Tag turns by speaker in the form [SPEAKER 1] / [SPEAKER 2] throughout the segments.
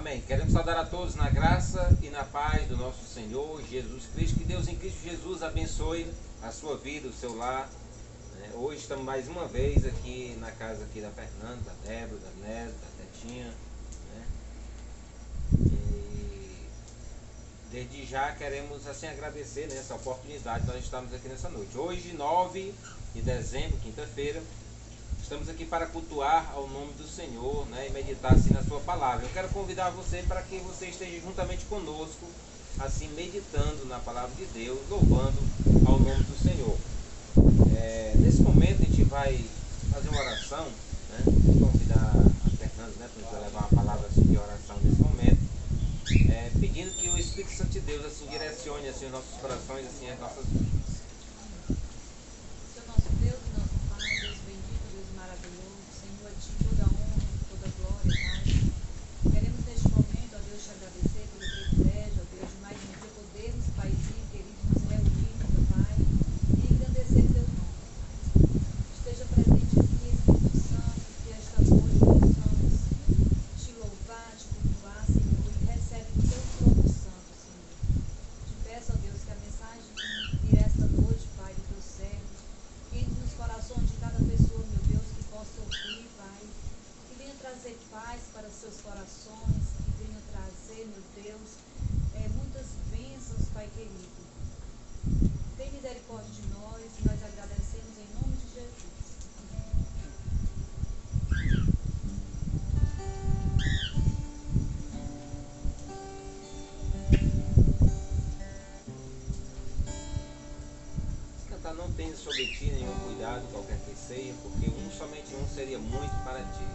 [SPEAKER 1] Amém. Queremos saudar a todos na graça e na paz do nosso Senhor Jesus Cristo. Que Deus em Cristo Jesus abençoe a sua vida, o seu lar. Hoje estamos mais uma vez aqui na casa aqui da Fernanda, da Débora, da Nésia, da Tetinha. E desde já queremos assim agradecer essa oportunidade de nós estarmos aqui nessa noite. Hoje, 9 de dezembro, quinta-feira, estamos aqui para cultuar ao nome do Senhor, e meditar assim na sua palavra. Eu quero convidar você para que você esteja juntamente conosco, assim meditando na palavra de Deus, louvando ao nome do Senhor. Nesse momento a gente vai fazer uma oração, Vou convidar a Fernanda, para a gente levar uma palavra assim, de oração nesse momento, pedindo que o Espírito Santo de Deus assim direcione assim os nossos corações, assim as nossas vidas.
[SPEAKER 2] Senhor nosso Deus e nosso Pai, Deus bendito, Deus maravilhoso, Senhor, a Ti toda a honra, toda a glória, Pai. Queremos neste momento, ó Deus, te agradecer pelo privilégio, ó Deus, de mais um dia podermos, Paizinho querido, nos reunirmos, ó Pai, e engrandecer teu nome. Esteja presente aqui, Espírito Santo, que esta noite possamos te louvar, te cultuar, Senhor, e recebe o teu trono santo, Senhor. Te peço, ó Deus, que a mensagem que virá esta noite, Pai, do teu servo, entre nos corações de cada pessoa, meu Deus, que possa ouvir, Pai, que venha trazer paz para os seus corações, que venha trazer, meu Deus, muitas bênçãos, Pai querido. Tem misericórdia de nós e nós agradecemos em nome de Jesus.
[SPEAKER 1] Cantar não tem sobre ti nenhum cuidado, qualquer que seja, porque somente um seria muito para ti.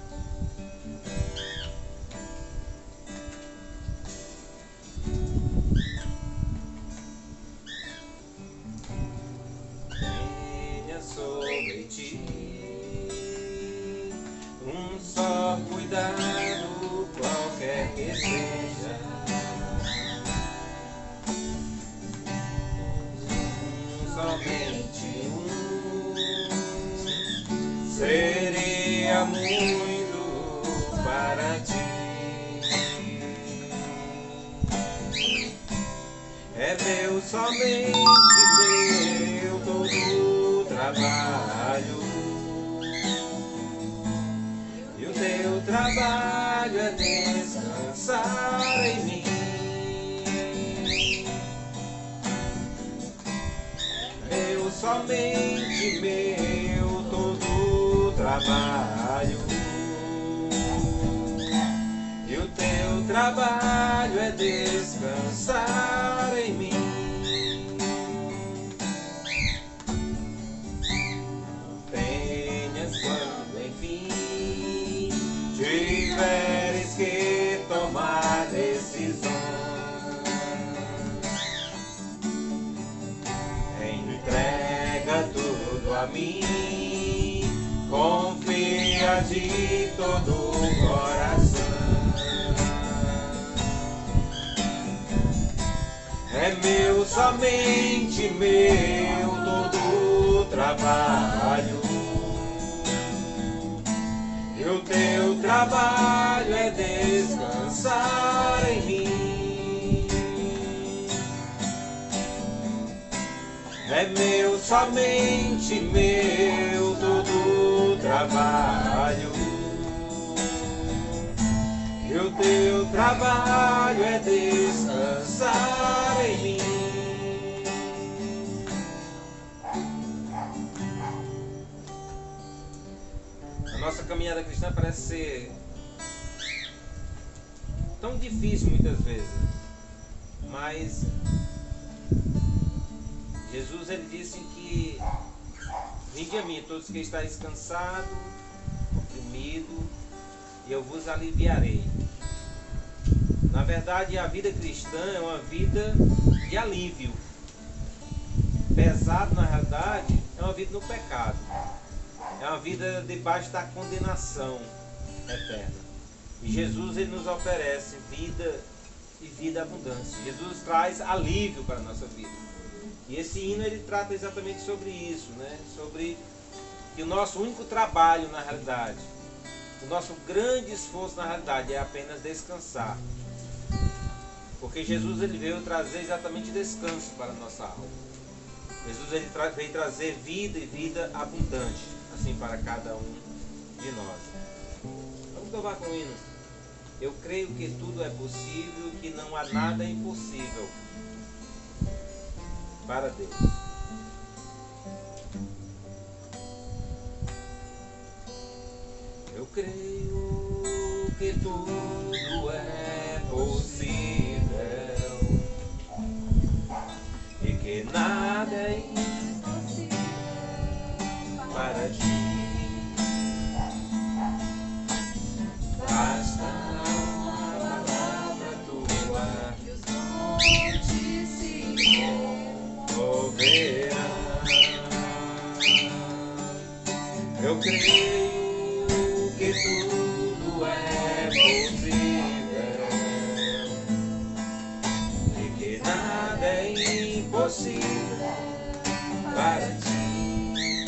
[SPEAKER 1] Tenha sobre ti um só cuidado, qualquer que seja. Somente seria muito para ti. É meu, somente meu, todo o trabalho. E o teu trabalho é descansar em mim. Meu, somente meu, todo o trabalho. E o teu trabalho é descansar em mim. Tenhas quando enfim tiveres que tomar decisões. Entrega tudo a mim, confia de todo o coração. É meu, somente meu, todo o trabalho. E o teu trabalho é descansar em mim. É meu, somente meu, todo o trabalho. E o teu trabalho é descansar em mim. A nossa caminhada cristã parece ser tão difícil muitas vezes, mas Jesus ele disse que vinde a mim todos que estáis cansados, oprimidos, e eu vos aliviarei. Na verdade, a vida cristã é uma vida de alívio. Pesado, na realidade, é uma vida no pecado. É uma vida debaixo da condenação eterna. E Jesus ele nos oferece vida e vida abundante. Jesus traz alívio para a nossa vida. E esse hino ele trata exatamente sobre isso, Sobre que o nosso único trabalho, na realidade, O nosso grande esforço na realidade é apenas descansar. Porque Jesus ele veio trazer exatamente descanso para a nossa alma. Jesus ele veio trazer vida e vida abundante, assim para cada um de nós. Vamos louvar com o hino. Eu creio que tudo é possível, que não há nada impossível para Deus. Eu creio que tudo é possível e que nada é impossível para ti. Basta uma palavra tua
[SPEAKER 2] E os montes se
[SPEAKER 1] moverão. Eu creio que tudo é possível e que nada é impossível para ti.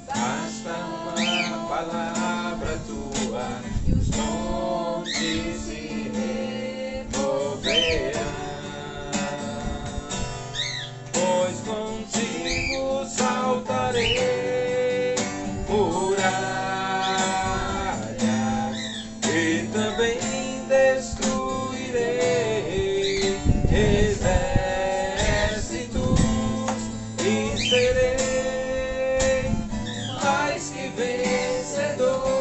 [SPEAKER 1] Basta uma palavra tua e os montes se removerão, pois contigo saltarei muralhas e também destruirei exércitos e serei mais que vencedor.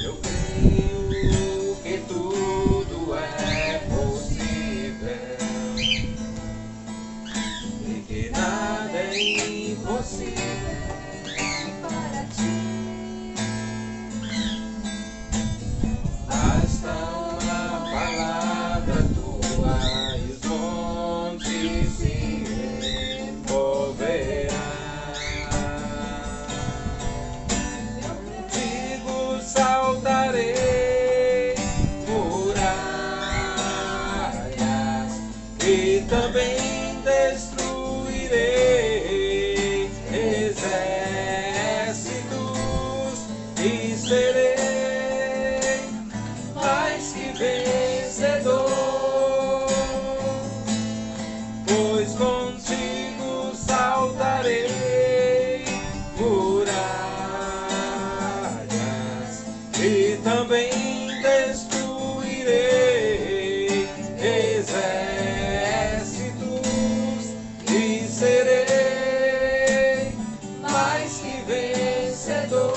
[SPEAKER 1] Eu creio que tudo é possível e que nada é impossível
[SPEAKER 2] para ti.
[SPEAKER 1] Basta uma palavra tua e os montes se removerão. Contigo saltarei muralhas e também destruirei exércitos e serei mais que vencedor, pois contigo saltarei muralhas e também destruirei exércitos e serei mais que vencedor,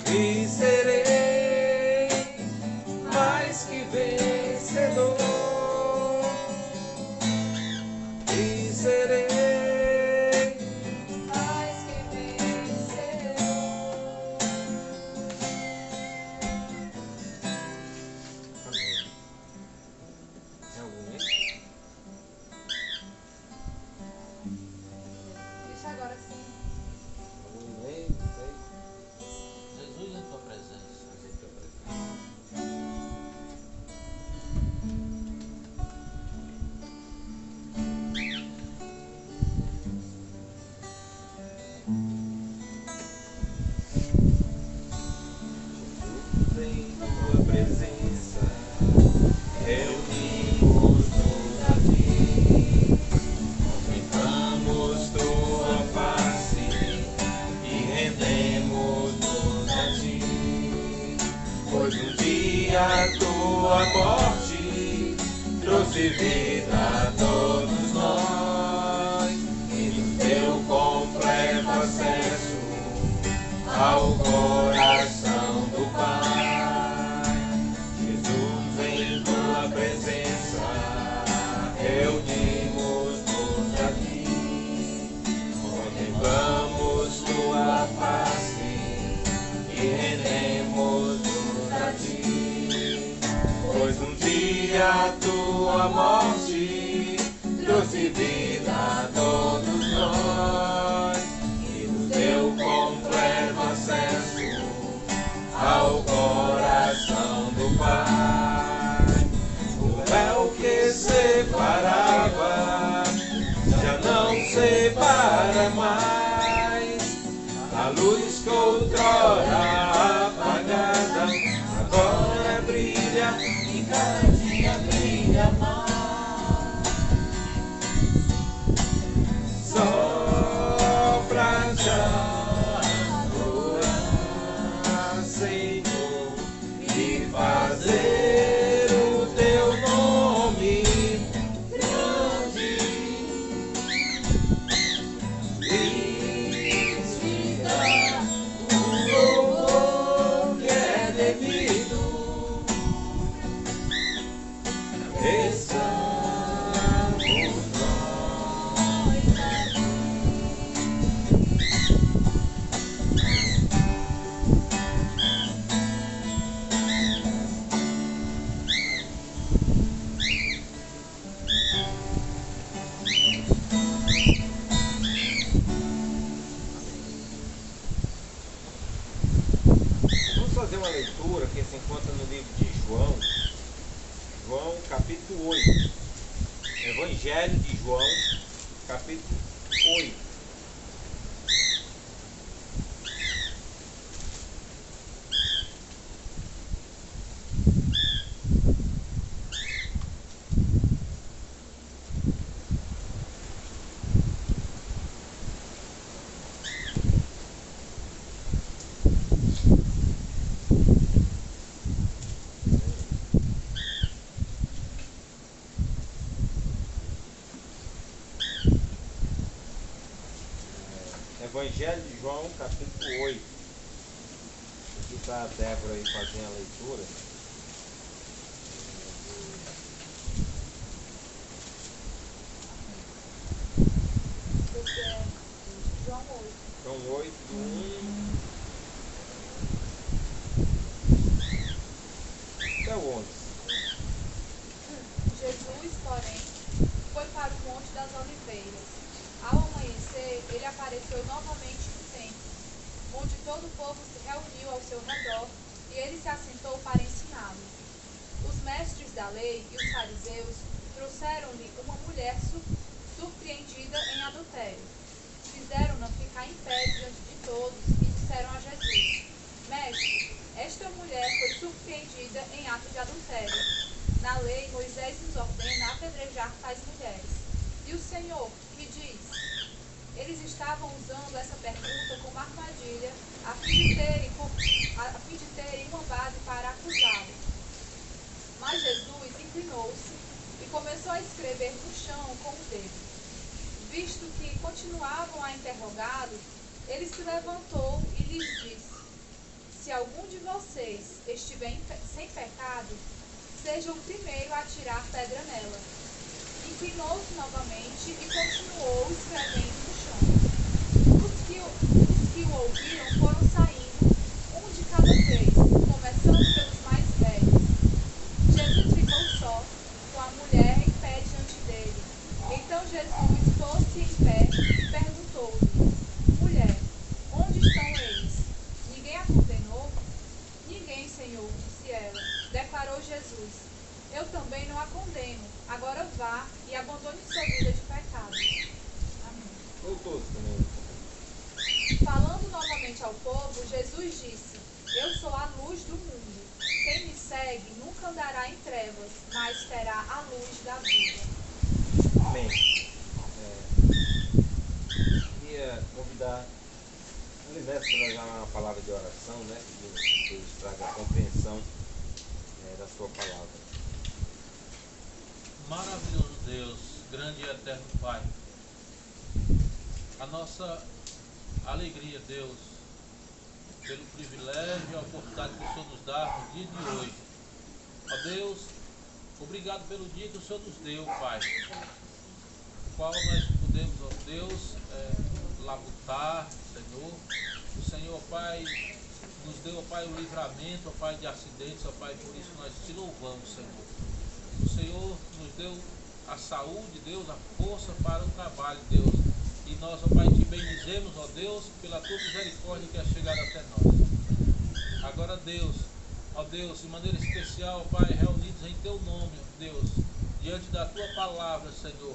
[SPEAKER 1] e serei mais que vencedor, e serei
[SPEAKER 2] Mais que vencedor.
[SPEAKER 1] Amém. Tem algum aí?
[SPEAKER 2] Deixa agora sim.
[SPEAKER 1] Algum e-mail? Não sei.
[SPEAKER 3] Jesus em tua presença.
[SPEAKER 1] Aceita a presença. Jesus em tua presença, reunimos-nos aqui, contemplamos tua face e rendemos-nos a ti, pois um dia a tua morte trouxe vida a todos nós e nos deu completo acesso ao coração do Pai. Jesus, em tua presença, reunimos-nos aqui, contemplamos tua face e rendemos-nos a ti, pois um dia a tua morte trouxe vida a todos nós e nos deu completo acesso ao coração do Pai. O véu que separava já não Evangelho de João, capítulo 8. Evangelho de João, capítulo 8. Aqui está a Débora aí fazendo a leitura.
[SPEAKER 2] Esse é João 8.
[SPEAKER 1] João 8, do 1 até o 11.
[SPEAKER 2] Jesus, porém, foi para o Monte das Oliveiras. Ao amanhecer, ele apareceu novamente no templo, onde todo o povo se reuniu ao seu redor, e ele se assentou para ensiná-los. Os mestres da lei e os fariseus trouxeram-lhe uma mulher surpreendida em adultério. Fizeram-na ficar em pé diante de todos e disseram a Jesus: Mestre, esta mulher foi surpreendida em ato de adultério. Na lei, Moisés nos ordena apedrejar tais mulheres. E o Senhor, que diz? Eles estavam usando essa pergunta como armadilha, a fim de terem uma base para acusá-lo. Mas Jesus inclinou-se e começou a escrever no chão com o dedo. Visto que continuavam a interrogá-lo, ele se levantou e lhes disse: Se algum de vocês estiver sem pecado, seja o primeiro a atirar pedra nela. Inclinou-se novamente e continuou escrevendo no chão. Os que o ouviram foram saindo, um de cada vez, começando pelos mais velhos. Jesus ficou só, com a mulher em pé diante dele. Então Jesus pôs-se em pé e perguntou-lhe: Mulher, onde estão eles? Ninguém a condenou? Ninguém, Senhor, disse ela. Declarou Jesus: Eu também não a condeno. Agora vá e abandone sua vida de pecado. Amém.
[SPEAKER 1] Voltou também.
[SPEAKER 2] Falando novamente ao povo, Jesus disse: Eu sou a luz do mundo. Quem me segue nunca andará em trevas, mas terá a luz da vida.
[SPEAKER 1] Amém. Queria convidar a Linete para nós dar uma palavra de oração, né? Que Deus traga a compreensão da sua palavra.
[SPEAKER 3] Maravilhoso Deus, grande e eterno Pai, a nossa alegria, Deus, pelo privilégio e a oportunidade que o Senhor nos dá no dia de hoje. Ó Deus, obrigado pelo dia que o Senhor nos deu, Pai, o qual nós podemos, ó Deus, labutar, Senhor. O Senhor, Pai, nos deu, ó Pai, o livramento, ó Pai, de acidentes, ó Pai, por isso nós te louvamos, Senhor. O Senhor nos deu a saúde, Deus, a força para o trabalho, Deus. E nós, ó Pai, te bendizemos, ó Deus, pela tua misericórdia que é chegada até nós. Agora, Deus, ó Deus, de maneira especial, Pai, reunidos em teu nome, ó Deus, diante da tua palavra, Senhor,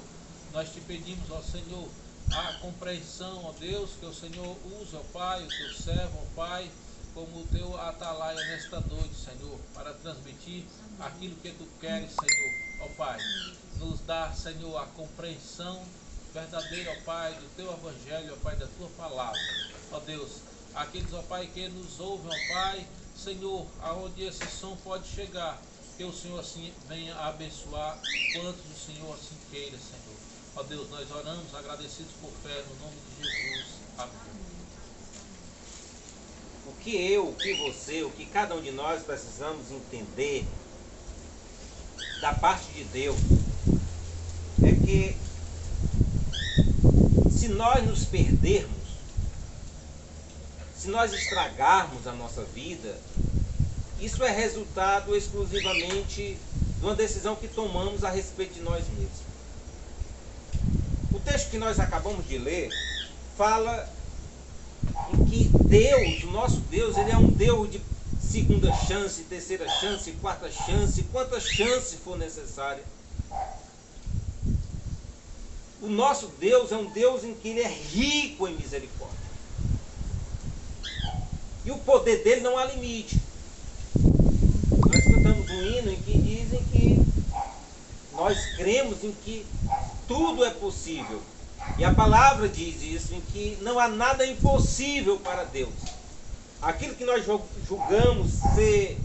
[SPEAKER 3] nós te pedimos, ó Senhor, a compreensão, ó Deus, que o Senhor use, ó Pai, o teu servo, ó Pai, como o teu atalaia nesta noite, Senhor, para transmitir aquilo que tu queres, Senhor, ó Pai. Nos dá, Senhor, a compreensão verdadeira, ó Pai, do teu evangelho, ó Pai, da tua palavra. Ó Deus, aqueles, ó Pai, que nos ouvem, ó Pai, Senhor, aonde esse som pode chegar, que o Senhor assim venha abençoar quantos o Senhor assim queira, Senhor. Ó Deus, nós oramos agradecidos por fé no nome de Jesus. Amém.
[SPEAKER 1] O que eu, o que você, o que cada um de nós precisamos entender da parte de Deus é que se nós nos perdermos, se nós estragarmos a nossa vida, isso é resultado exclusivamente de uma decisão que tomamos a respeito de nós mesmos. O texto que nós acabamos de ler fala em que Deus, o nosso Deus, ele é um Deus de segunda chance, terceira chance, quarta chance, quantas chances for necessária. O nosso Deus é um Deus em que Ele é rico em misericórdia. E o poder dele não há limite. Nós cantamos um hino em que dizem que nós cremos em que tudo é possível. E a palavra diz isso, em que não há nada impossível para Deus. Aquilo que nós julgamos ser,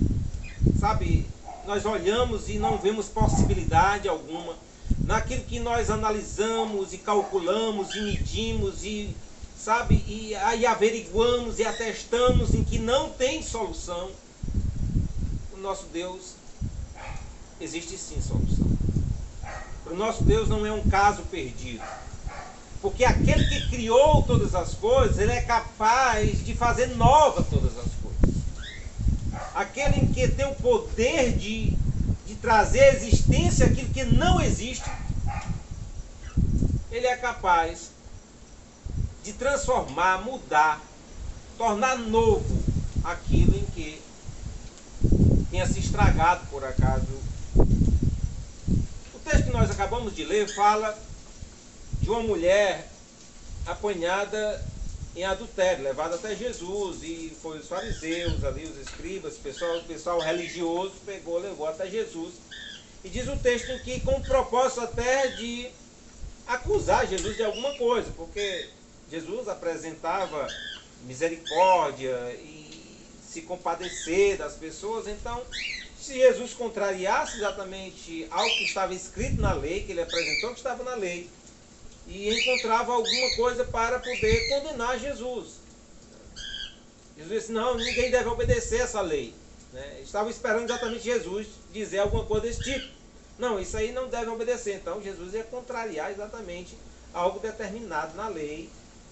[SPEAKER 1] sabe, nós olhamos e não vemos possibilidade alguma. Naquilo que nós analisamos e calculamos e medimos e, sabe, e aí averiguamos e atestamos em que não tem solução, o nosso Deus existe sim solução. Para o nosso Deus não é um caso perdido. Porque aquele que criou todas as coisas, ele é capaz de fazer nova todas as coisas. Aquele em que tem o poder de trazer à existência aquilo que não existe, ele é capaz de transformar, mudar, tornar novo aquilo em que tenha se estragado por acaso. O texto que nós acabamos de ler fala de uma mulher apanhada em adultério, levada até Jesus, e foi os fariseus ali, os escribas, o pessoal religioso levou até Jesus. E diz o texto em que, com o propósito até de acusar Jesus de alguma coisa, porque Jesus apresentava misericórdia e se compadecer das pessoas. Então, se Jesus contrariasse exatamente algo que estava escrito na lei, que ele apresentou que estava na lei, e encontrava alguma coisa para poder condenar Jesus. Jesus disse, não, ninguém deve obedecer essa lei. Estava esperando exatamente Jesus dizer alguma coisa desse tipo. Não, isso aí não deve obedecer. Então Jesus ia contrariar exatamente algo determinado na lei,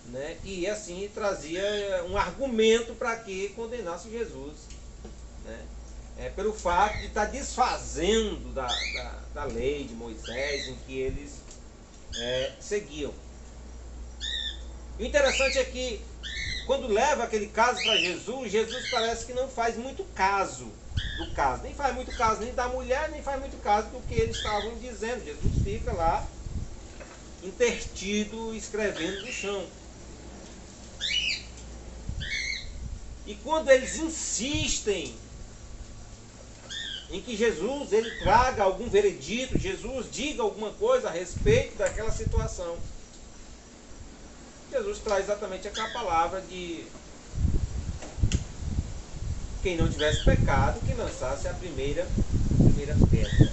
[SPEAKER 1] né? E assim trazia um argumento para que condenasse Jesus, né? Pelo fato de estar desfazendo da lei de Moisés em que eles seguiam. O interessante é que quando leva aquele caso para Jesus, Jesus parece que não faz muito caso do caso. Nem faz muito caso nem da mulher, nem faz muito caso do que eles estavam dizendo. Jesus fica lá intertido, escrevendo no chão. E quando eles insistem em que Jesus ele traga algum veredito, Jesus diga alguma coisa a respeito daquela situação, Jesus traz exatamente aquela palavra de quem não tivesse pecado, que lançasse a primeira pedra.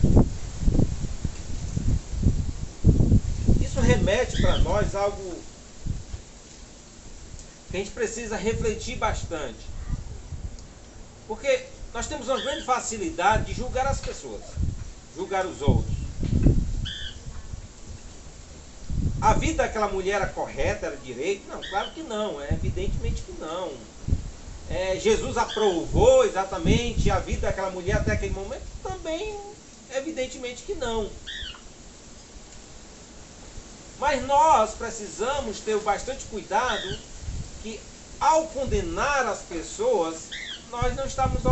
[SPEAKER 1] Isso remete para nós algo que a gente precisa refletir bastante. Porque nós temos uma grande facilidade de julgar as pessoas, julgar os outros. A vida daquela mulher era correta, era direito? Não, claro que não, evidentemente que não. Jesus aprovou exatamente a vida daquela mulher até aquele momento? Também, evidentemente que não. Mas nós precisamos ter bastante cuidado que ao condenar as pessoas, nós não estamos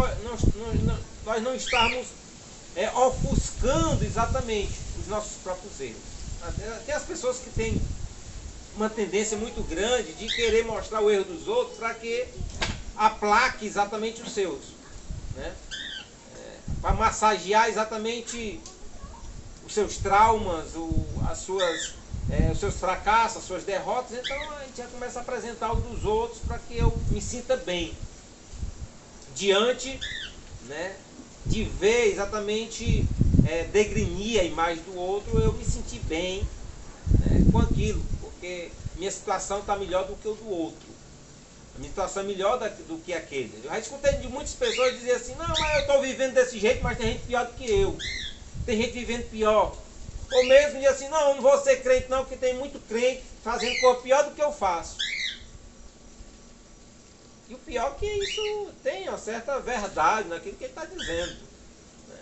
[SPEAKER 1] ofuscando exatamente os nossos próprios erros. Tem as pessoas que têm uma tendência muito grande de querer mostrar o erro dos outros para que aplaque exatamente os seus, né? Para massagear exatamente os seus traumas, os seus fracassos, as suas derrotas. Então a gente já começa a apresentar o dos outros para que eu me sinta bem diante, né, de ver exatamente degrinir a imagem do outro, eu me sentir bem, né, com aquilo, porque minha situação está melhor do que o do outro. A minha situação é melhor do que aquele. Eu já escutei de muitas pessoas dizer assim, não, mas eu estou vivendo desse jeito, mas tem gente pior do que eu. Tem gente vivendo pior. Ou mesmo dizer assim, não vou ser crente não, porque tem muito crente fazendo coisa pior do que eu faço. E o pior é que isso tem uma certa verdade naquilo que ele está dizendo. Né?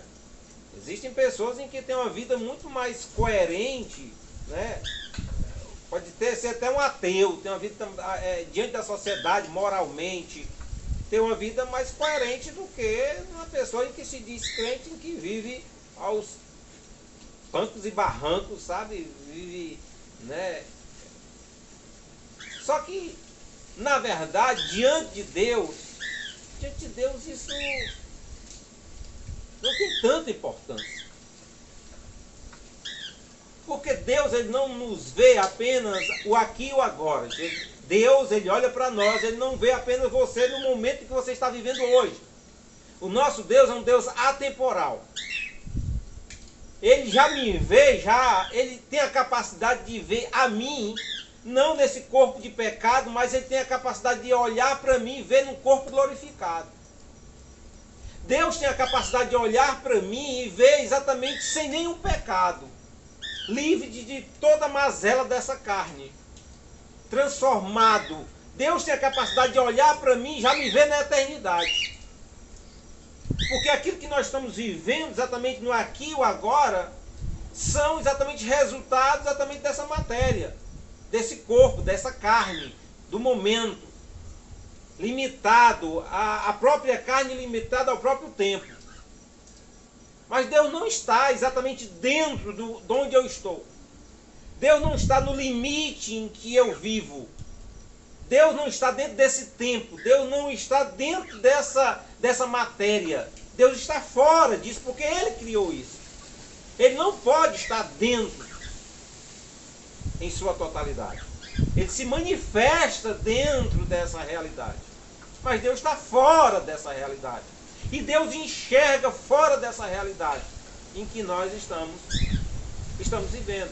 [SPEAKER 1] Existem pessoas em que têm uma vida muito mais coerente, né? Pode ser até um ateu, tem uma vida diante da sociedade, moralmente, tem uma vida mais coerente do que uma pessoa em que se diz crente, em que vive aos bancos e barrancos, sabe? Vive né? Só que, na verdade, diante de Deus isso não tem tanta importância. Porque Deus, ele não nos vê apenas o aqui e o agora. Deus, ele olha para nós, ele não vê apenas você no momento que você está vivendo hoje. O nosso Deus é um Deus atemporal. Ele já me vê, ele tem a capacidade de ver a mim, não nesse corpo de pecado, mas ele tem a capacidade de olhar para mim e ver num corpo glorificado. Deus tem a capacidade de olhar para mim e ver exatamente sem nenhum pecado, livre de toda a mazela dessa carne, transformado. Deus tem a capacidade de olhar para mim e já me ver na eternidade. Porque aquilo que nós estamos vivendo exatamente no aqui e o agora são exatamente resultados exatamente dessa matéria, desse corpo, dessa carne, do momento limitado, a própria carne limitada ao próprio tempo. Mas Deus não está exatamente dentro de onde eu estou. Deus não está no limite em que eu vivo. Deus não está dentro desse tempo. Deus não está dentro dessa matéria. Deus está fora disso, porque Ele criou isso. Ele não pode estar dentro em sua totalidade. Ele se manifesta dentro dessa realidade. Mas Deus está fora dessa realidade. E Deus enxerga fora dessa realidade em que nós estamos vivendo.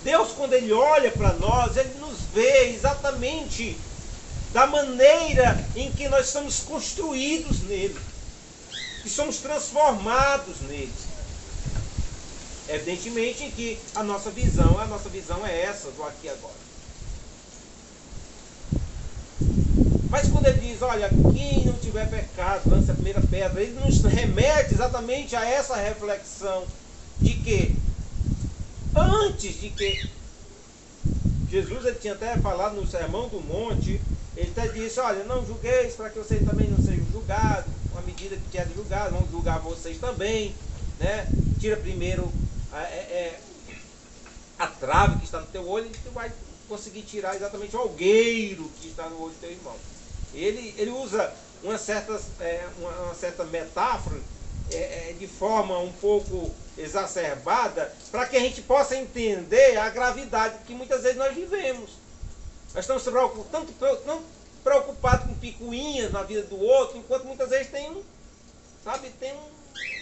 [SPEAKER 1] Deus, quando Ele olha para nós, Ele nos vê exatamente da maneira em que nós somos construídos nele, que somos transformados nele. Evidentemente que a nossa visão é essa do aqui e agora. Mas quando ele diz, olha, quem não tiver pecado, lance a primeira pedra, ele nos remete exatamente a essa reflexão de que antes de que Jesus, ele tinha até falado no Sermão do Monte, ele até disse, olha, não julgueis para que vocês também não sejam julgados, à medida que tiverem julgados, vão julgar vocês também, né? Tira primeiro a trave que está no teu olho, e tu vai conseguir tirar exatamente o algueiro que está no olho do teu irmão. Ele usa uma certa metáfora de forma um pouco exacerbada para que a gente possa entender a gravidade que muitas vezes nós vivemos. Nós estamos tanto preocupados com picuinhas na vida do outro, enquanto muitas vezes tem um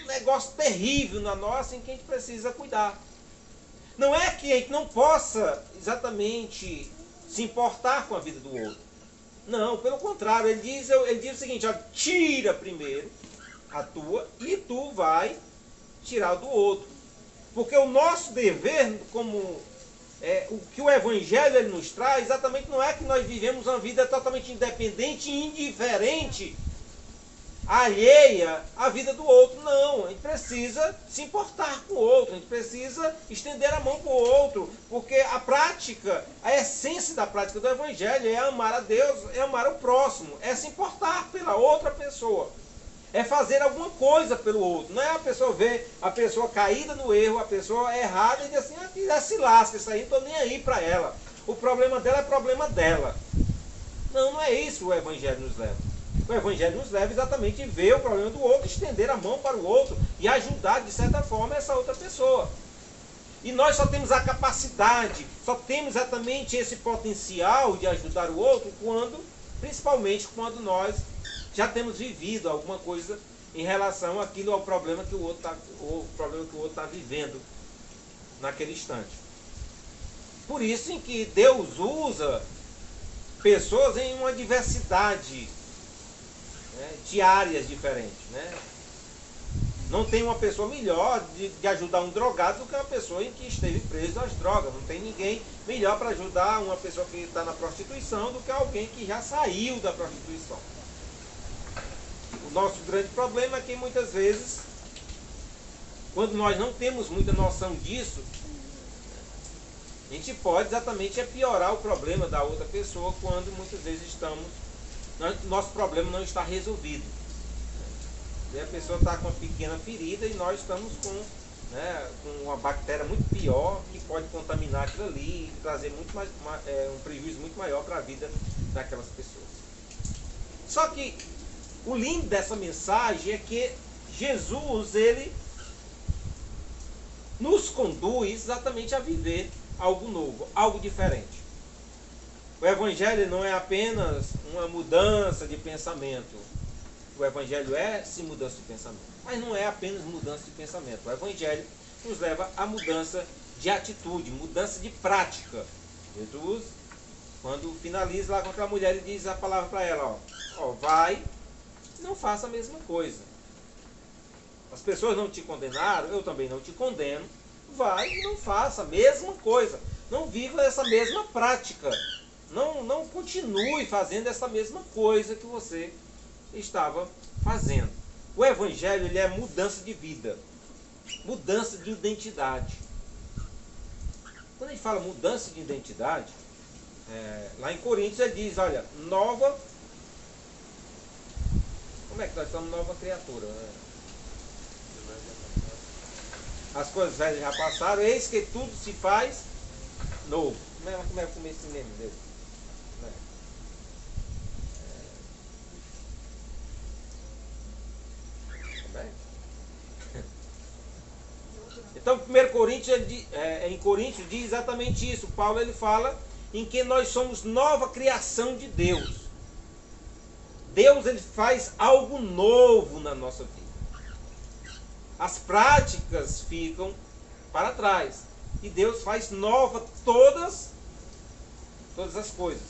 [SPEAKER 1] negócio terrível na nossa em que a gente precisa cuidar. Não é que a gente não possa exatamente se importar com a vida do outro. Não, pelo contrário, ele diz o seguinte, ó, tira primeiro a tua e tu vai tirar do outro. Porque o nosso dever, como o que o Evangelho ele nos traz, exatamente não é que nós vivemos uma vida totalmente independente e indiferente, alheia à vida do outro. Não, a gente precisa se importar com o outro, a gente precisa estender a mão para o outro, porque a prática, a essência da prática do Evangelho é amar a Deus, é amar o próximo, é se importar pela outra pessoa, é fazer alguma coisa pelo outro. Não é a pessoa ver a pessoa caída no erro, a pessoa errada e dizer assim, já se lasca, isso aí não estou nem aí para ela, o problema dela é problema dela. Não, não é isso que o Evangelho nos leva. O Evangelho nos leva exatamente a ver o problema do outro, estender a mão para o outro e ajudar de certa forma essa outra pessoa. E nós só temos a capacidade, só temos exatamente esse potencial de ajudar o outro principalmente quando nós já temos vivido alguma coisa em relação àquilo, ao problema que o outro está vivendo naquele instante. Por isso em que Deus usa pessoas em uma diversidade, de áreas diferentes, né? Não tem uma pessoa melhor de ajudar um drogado do que uma pessoa em que esteve preso às drogas. Não tem ninguém melhor para ajudar uma pessoa que está na prostituição do que alguém que já saiu da prostituição. O nosso grande problema é que muitas vezes, quando nós não temos muita noção disso, a gente pode exatamente piorar o problema da outra pessoa quando muitas vezes nosso problema não está resolvido. E a pessoa está com uma pequena ferida e nós estamos com uma bactéria muito pior que pode contaminar aquilo ali e trazer muito mais, um prejuízo muito maior para a vida daquelas pessoas. Só que o lindo dessa mensagem é que Jesus, ele nos conduz exatamente a viver algo novo, algo diferente. O Evangelho não é apenas uma mudança de pensamento. O Evangelho é sim mudança de pensamento, mas não é apenas mudança de pensamento. O Evangelho nos leva à mudança de atitude, mudança de prática. Jesus, quando finaliza lá com aquela mulher, ele diz a palavra para ela, vai, não faça a mesma coisa. As pessoas não te condenaram, eu também não te condeno. Vai e não faça a mesma coisa. Não viva essa mesma prática. Não continue fazendo essa mesma coisa que você estava fazendo. O Evangelho, ele é mudança de vida, mudança de identidade. Quando a gente fala mudança de identidade, lá em Coríntios ele diz, olha, nova... Como é que nós estamos? Nova criatura, né? As coisas velhas já passaram, eis que tudo se faz novo. Como é o começo mesmo dele? Então, 1 Coríntios, em Coríntios diz exatamente isso. Paulo, ele fala em que nós somos nova criação de Deus. Deus, ele faz algo novo na nossa vida. As práticas ficam para trás. E Deus faz nova todas as coisas.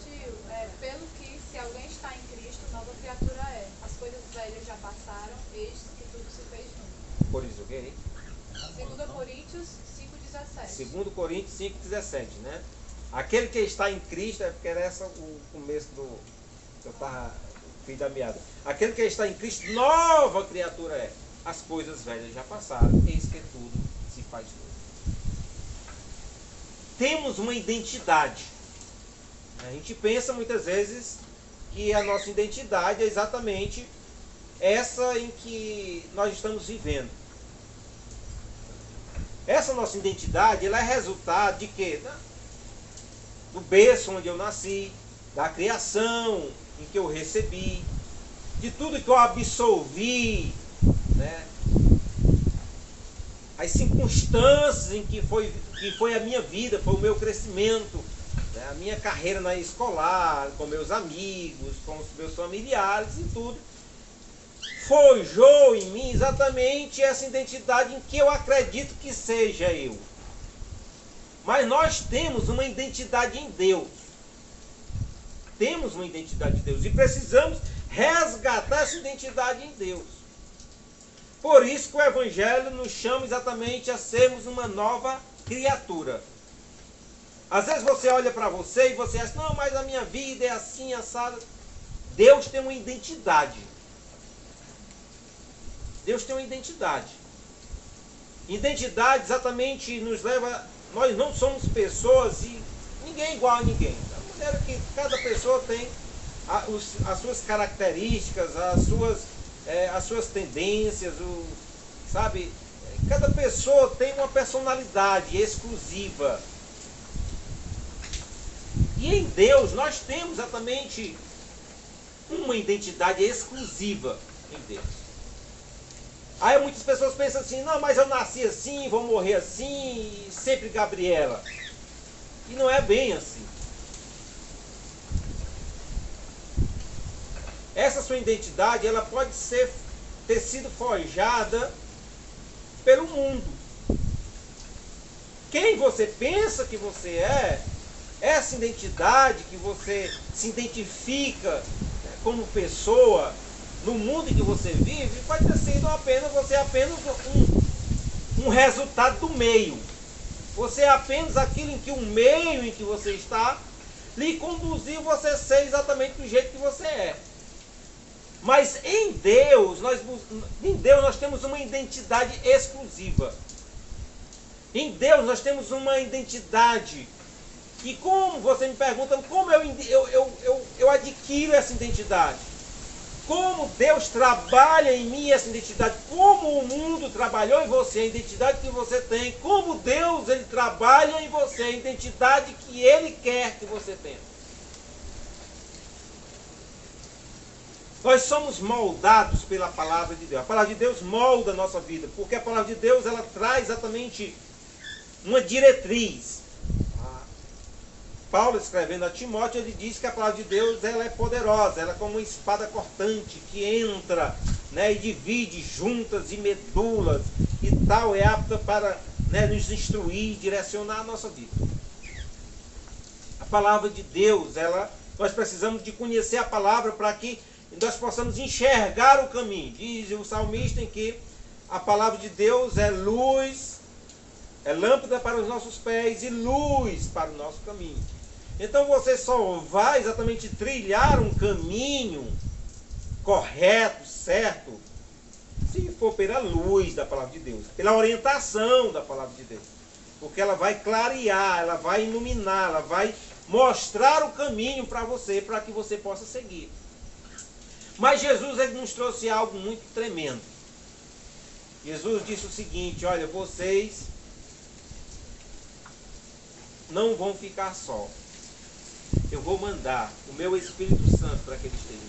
[SPEAKER 4] Tio, pelo que se alguém está em Cristo, nova criatura é. As coisas velhas já passaram, eis que tudo se fez novo.
[SPEAKER 1] Por isso, ok?
[SPEAKER 4] 2 Coríntios 5,17.
[SPEAKER 1] 2 Coríntios 5,17, né? Aquele que está em Cristo, porque era esse o começo do... Eu estava fim da meada. Aquele que está em Cristo, nova criatura é. As coisas velhas já passaram, eis que tudo se faz novo. Temos uma identidade. A gente pensa muitas vezes que a nossa identidade é exatamente essa em que nós estamos vivendo. Essa nossa identidade, ela é resultado de quê? Do berço onde eu nasci, da criação em que eu recebi, de tudo que eu absorvi, né? As circunstâncias em que foi a minha vida, foi o meu crescimento, né? A minha carreira na escolar, com meus amigos, com os meus familiares e tudo, forjou em mim exatamente essa identidade em que eu acredito que seja eu. Mas nós temos uma identidade em Deus. Temos uma identidade em Deus e precisamos resgatar essa identidade em Deus. Por isso que o Evangelho nos chama exatamente a sermos uma nova criatura. Às vezes você olha para você e você acha, não, mas a minha vida é assim, assada. Deus tem uma identidade. Deus tem uma identidade. Identidade exatamente nos leva... Nós não somos pessoas e ninguém é igual a ninguém. Da maneira que cada pessoa tem as suas características, as suas tendências, sabe? Cada pessoa tem uma personalidade exclusiva. E em Deus nós temos exatamente uma identidade exclusiva em Deus. Aí muitas pessoas pensam assim, não, mas eu nasci assim, vou morrer assim, e sempre Gabriela. E não é bem assim. Essa sua identidade, ela pode ter sido forjada pelo mundo. Quem você pensa que você é, essa identidade que você se identifica como pessoa, no mundo em que você vive, pode ter sido apenas um resultado do meio. Você é apenas aquilo em que o meio em que você está lhe conduziu você ser exatamente do jeito que você é. Mas em Deus nós temos uma identidade exclusiva. Em Deus nós temos uma identidade. E como você me pergunta, como eu adquiro essa identidade? como Deus trabalha em mim essa identidade, como o mundo trabalhou em você, a identidade que você tem, como Deus ele trabalha em você, a identidade que Ele quer que você tenha. Nós somos moldados pela palavra de Deus. A palavra de Deus molda a nossa vida, porque a palavra de Deus ela traz exatamente uma diretriz. Paulo, escrevendo a Timóteo, ele diz que a palavra de Deus ela é poderosa, ela é como uma espada cortante que entra, né, e divide juntas e medulas e tal, é apta para, né, nos instruir, direcionar a nossa vida. A palavra de Deus, nós precisamos de conhecer a palavra para que nós possamos enxergar o caminho. Diz o salmista em que a palavra de Deus é luz, é lâmpada para os nossos pés e luz para o nosso caminho. Então você só vai exatamente trilhar um caminho correto, certo, se for pela luz da palavra de Deus, pela orientação da palavra de Deus. Porque ela vai clarear, ela vai iluminar, ela vai mostrar o caminho para você, para que você possa seguir. Mas Jesus ele nos trouxe algo muito tremendo. Jesus disse o seguinte: olha, vocês não vão ficar só. Eu vou mandar o meu Espírito Santo para que ele esteja com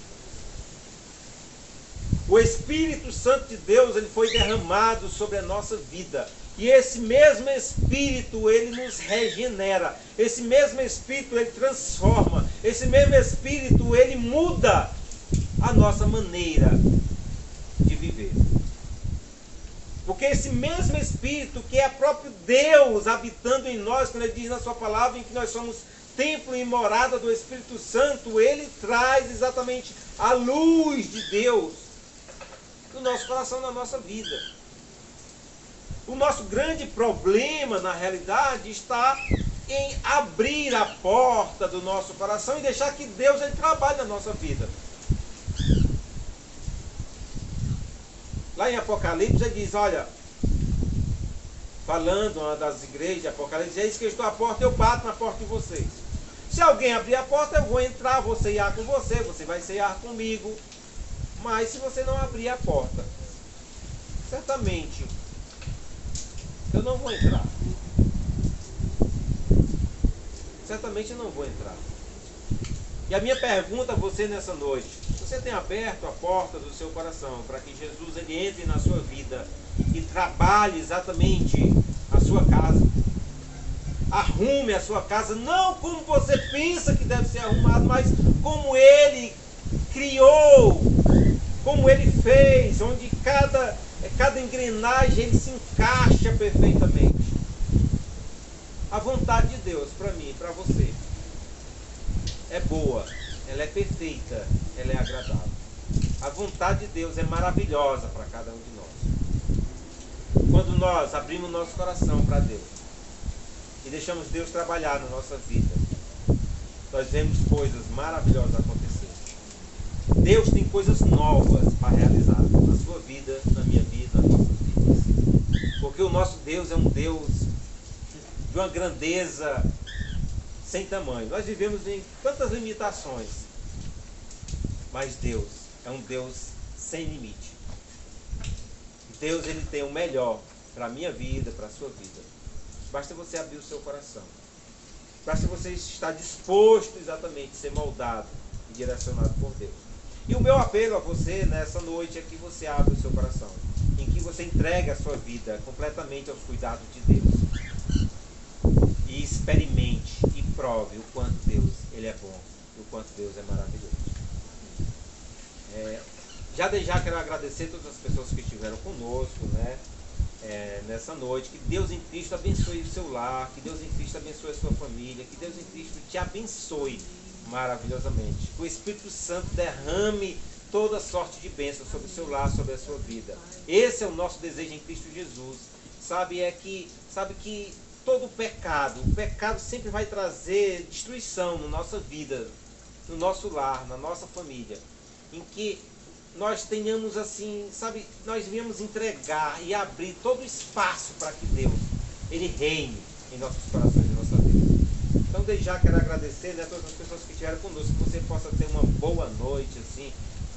[SPEAKER 1] vocês. O Espírito Santo de Deus ele foi derramado sobre a nossa vida. E esse mesmo Espírito, ele nos regenera. Esse mesmo Espírito, ele transforma. Esse mesmo Espírito, ele muda a nossa maneira de viver. Porque esse mesmo Espírito, que é próprio Deus habitando em nós, quando ele diz na sua palavra em que nós somos templo e morada do Espírito Santo, ele traz exatamente a luz de Deus no nosso coração, na nossa vida. O nosso grande problema, na realidade, está em abrir a porta do nosso coração e deixar que Deus ele trabalhe na nossa vida. Lá em Apocalipse ele diz, olha, falando uma das igrejas de Apocalipse, é isso que eu estou à porta, eu bato na porta de vocês. Se alguém abrir a porta, eu vou entrar, vou ceiar com você, você vai ceiar comigo. Mas se você não abrir a porta, certamente eu não vou entrar. Certamente eu não vou entrar. E a minha pergunta a você nessa noite: você tem aberto a porta do seu coração para que Jesus ele entre na sua vida e trabalhe exatamente a sua casa? Arrume a sua casa, não como você pensa que deve ser arrumado, mas como Ele criou, como Ele fez, onde cada engrenagem ele se encaixa perfeitamente. A vontade de Deus para mim e para você é boa, ela é perfeita, ela é agradável. A vontade de Deus é maravilhosa para cada um de nós. Quando nós abrimos nosso coração para Deus e deixamos Deus trabalhar na nossa vida, nós vemos coisas maravilhosas acontecer. Deus tem coisas novas para realizar na sua vida, na minha vida, nas nossas vidas. Porque o nosso Deus é um Deus de uma grandeza sem tamanho. Nós vivemos em tantas limitações, mas Deus é um Deus sem limite. Deus ele tem o melhor para a minha vida, para a sua vida. Basta você abrir o seu coração. Basta você estar disposto exatamente a ser moldado e direcionado por Deus. E o meu apelo a você nessa noite é que você abra o seu coração, em que você entregue a sua vida completamente aos cuidados de Deus. E experimente e prove o quanto Deus ele é bom e o quanto Deus é maravilhoso. Já quero agradecer todas as pessoas que estiveram conosco, né? Nessa noite, que Deus em Cristo abençoe o seu lar, que Deus em Cristo abençoe a sua família, que Deus em Cristo te abençoe maravilhosamente, que o Espírito Santo derrame toda sorte de bênção sobre o seu lar, sobre a sua vida. Esse é o nosso desejo em Cristo Jesus. Sabe que todo o pecado sempre vai trazer destruição na nossa vida, no nosso lar, na nossa família, em que nós tenhamos assim, sabe, nós viemos entregar e abrir todo o espaço para que Deus, ele reine em nossos corações e em nossa vida. Então, desde já quero agradecer, né, a todas as pessoas que estiveram conosco, que você possa ter uma boa noite, assim,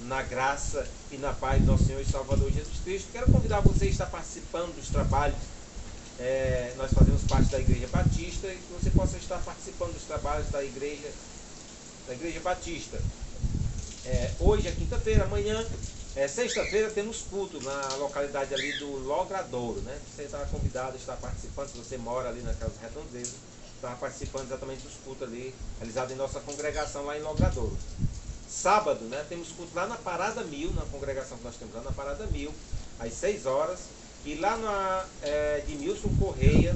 [SPEAKER 1] na graça e na paz do nosso Senhor e Salvador Jesus Cristo. Quero convidar você a estar participando dos trabalhos. Nós fazemos parte da Igreja Batista e que você possa estar participando dos trabalhos da Igreja Batista. Hoje é quinta-feira, amanhã, sexta-feira, temos culto na localidade ali do Logradouro, né? Você está convidado a estar participando, se você mora ali na Casa Redondeza, está participando exatamente dos cultos ali, realizados em nossa congregação lá em Logradouro. Sábado, né, temos culto lá na Parada 1000, na congregação que nós temos lá na Parada 1000, às 6 horas. E lá na Edmilson Correia,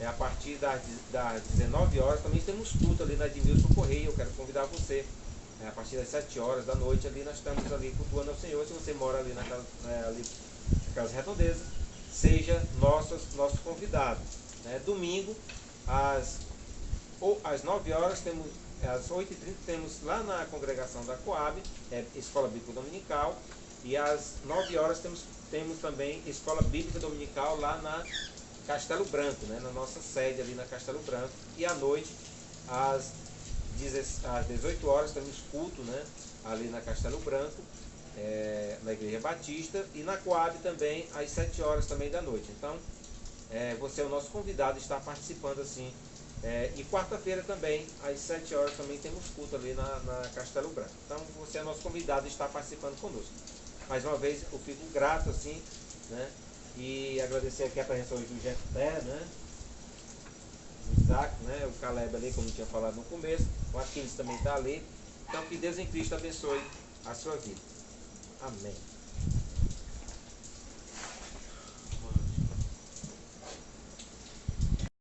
[SPEAKER 1] a partir das 19 horas, também temos culto ali na Edmilson Correia. Eu quero convidar você, a partir das 7 horas da noite, ali nós estamos ali cultuando ao Senhor. Se você mora ali na Casa Redondeza, seja nosso convidado. Domingo, às 9 horas, às 8h30, temos lá na congregação da Coab, Escola Bíblica Dominical, e às 9 horas temos também Escola Bíblica Dominical lá na Castelo Branco, né, na nossa sede ali na Castelo Branco. E à noite, às 18 horas, temos culto, né, ali na Castelo Branco, na Igreja Batista, e na Coab também às 7 horas também da noite. Então, você é o nosso convidado a estar participando assim. E quarta-feira também, às 7 horas, também temos culto ali na Castelo Branco. Então, você é nosso convidado a estar participando conosco. Mais uma vez, eu fico grato, assim, né? E agradecer aqui a presença hoje do Jefté, né? O Isaac, né? O Caleb ali, como eu tinha falado no começo. O Aquiles também está ali. Então, que Deus em Cristo abençoe a sua vida. Amém.